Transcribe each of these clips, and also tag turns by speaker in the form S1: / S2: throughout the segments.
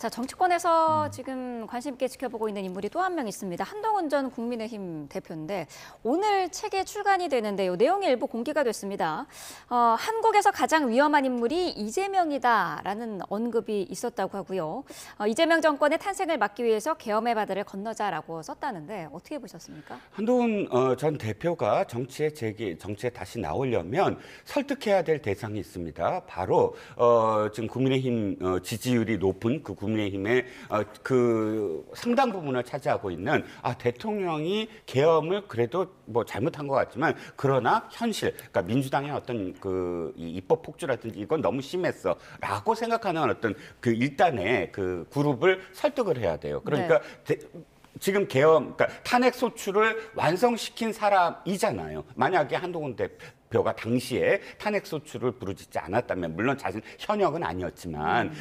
S1: 자, 정치권에서 지금 관심 있게 지켜보고 있는 인물이 또 한 명 있습니다. 한동훈 전 국민의힘 대표인데 오늘 책에 출간이 되는데요. 내용이 일부 공개가 됐습니다. 한국에서 가장 위험한 인물이 이재명이다라는 언급이 있었다고 하고요. 이재명 정권의 탄생을 막기 위해서 계엄의 바다를 건너자라고 썼다는데 어떻게 보셨습니까?
S2: 한동훈 전 대표가 정치에 다시 나오려면 설득해야 될 대상이 있습니다. 바로 지금 국민의힘 지지율이 높은 그 국민의힘의 그 상당 부분을 차지하고 있는 대통령이 계엄을 그래도 뭐 잘못한 것 같지만 그러나 현실, 그러니까 민주당의 어떤 그 입법 폭주라든지 이건 너무 심했어라고 생각하는 어떤 그 일단의 그 그룹을 설득을 해야 돼요. 그러니까 지금 계엄, 그러니까 탄핵 소추를 완성시킨 사람이잖아요. 만약에 한동훈 대표가 당시에 탄핵 소추를 부르짖지 않았다면, 물론 자신 현역은 아니었지만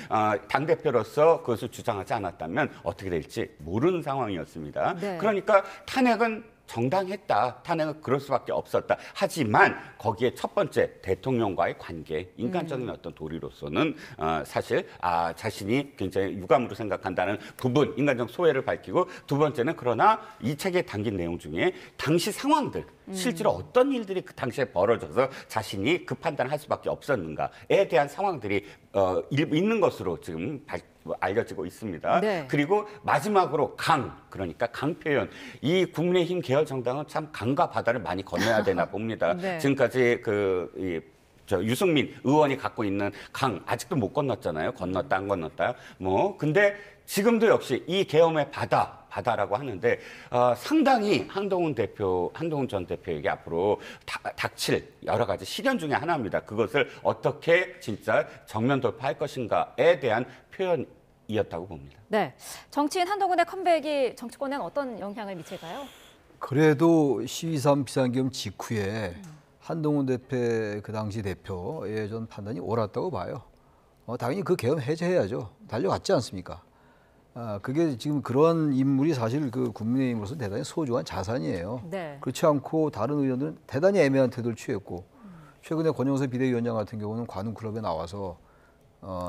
S2: 당대표로서 그것을 주장하지 않았다면 어떻게 될지 모르는 상황이었습니다.
S1: 네.
S2: 그러니까 탄핵은 정당했다. 탄핵은 그럴 수밖에 없었다. 하지만 거기에 첫 번째 대통령과의 관계, 인간적인 어떤 도리로서는 사실 자신이 굉장히 유감으로 생각한다는 부분, 인간적 소외를 밝히고, 두 번째는 그러나 이 책에 담긴 내용 중에 당시 상황들, 실제로 어떤 일들이 그 당시에 벌어져서 자신이 그 판단을 할 수밖에 없었는가에 대한 상황들이 있는 것으로 지금 알려지고 있습니다.
S1: 네.
S2: 그리고 마지막으로 그러니까 강 표현. 이 국민의힘 계열 정당은 참 강과 바다를 많이 건너야 되나 봅니다.
S1: 네.
S2: 지금까지 유승민 의원이 갖고 있는 강 아직도 못 건넜잖아요. 건넜다 안 건넜다. 근데 지금도 역시 이 계엄의 바다라고 하는데 상당히 한동훈 전 대표에게 앞으로 닥칠 여러 가지 시련 중에 하나입니다. 그것을 어떻게 진짜 정면 돌파할 것인가에 대한 표현이었다고 봅니다.
S1: 네, 정치인 한동훈의 컴백이 정치권에는 어떤 영향을 미칠까요?
S3: 그래도 12.3 비상계엄 직후에 한동훈 대표 그 당시 대표의 전 판단이 옳았다고 봐요. 당연히 그 계엄 해제해야죠. 달려갔지 않습니까? 그게 지금 그런 인물이 사실 그 국민의힘으로서 대단히 소중한 자산이에요.
S1: 네.
S3: 그렇지 않고 다른 의원들은 대단히 애매한 태도를 취했고, 최근에 권영세 비대위원장 같은 경우는 관훈클럽에 나와서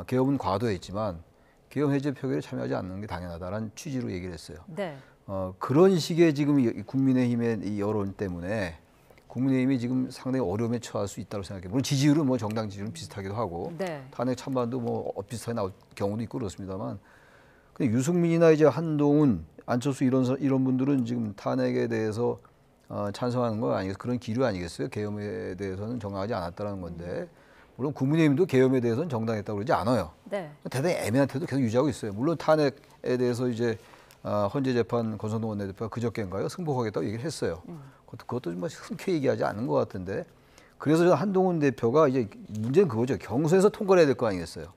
S3: 계엄은 과도했지만 계엄 해제 표결에 참여하지 않는 게 당연하다라는 취지로 얘기를 했어요.
S1: 네.
S3: 그런 식의 지금 국민의힘의 이 여론 때문에 국민의힘이 지금 상당히 어려움에 처할 수 있다고 생각해요. 물론 지지율은 정당 지지율은 비슷하기도 하고 탄핵 찬반도 비슷하게 나올 경우도 있고 그렇습니다만, 근데 유승민이나 이제 한동훈, 안철수 이런 분들은 지금 탄핵에 대해서 찬성하는 거 아니겠어요? 그런 기류 아니겠어요? 계엄에 대해서는 정당하지 않았다는 건데, 물론 국민의힘도 계엄에 대해서는 정당했다고 그러지 않아요.
S1: 네.
S3: 대단히 애매한 태도 계속 유지하고 있어요. 물론 탄핵에 대해서 이제 헌재 재판 권성동 원내대표가 그저께인가요? 승복하겠다고 얘기를 했어요. 그것도 좀 흔쾌히 얘기하지 않은 것 같은데, 그래서 한동훈 대표가 이제 문제는 그거죠. 경선에서 통과를 해야 될 거 아니겠어요?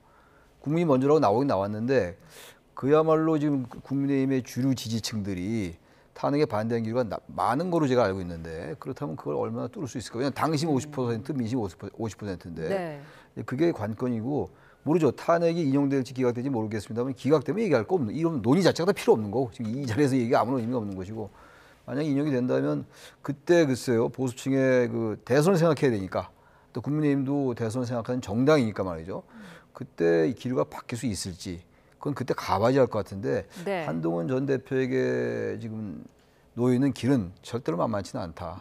S3: 국민이 먼저라고 나오긴 나왔는데, 그야말로 지금 국민의힘의 주류 지지층들이 탄핵에 반대한 기류가 많은 거로 제가 알고 있는데, 그렇다면 그걸 얼마나 뚫을 수 있을까? 왜냐하면 당심 50%, 민심 50%인데 그게 관건이고, 모르죠. 탄핵이 인용될지 기각될지 모르겠습니다만 기각되면 얘기할 거 없는, 이런 논의 자체가 다 필요 없는 거고, 지금 이 자리에서 얘기가 아무런 의미가 없는 것이고, 만약 인용이 된다면 그때 글쎄요, 보수층의 그 대선을 생각해야 되니까, 또 국민의힘도 대선을 생각하는 정당이니까 말이죠. 그때 이 기류가 바뀔 수 있을지, 그건 그때 가봐야 할 것 같은데, 한동훈 전 대표에게 지금 놓여 있는 길은 절대로 만만치는 않다.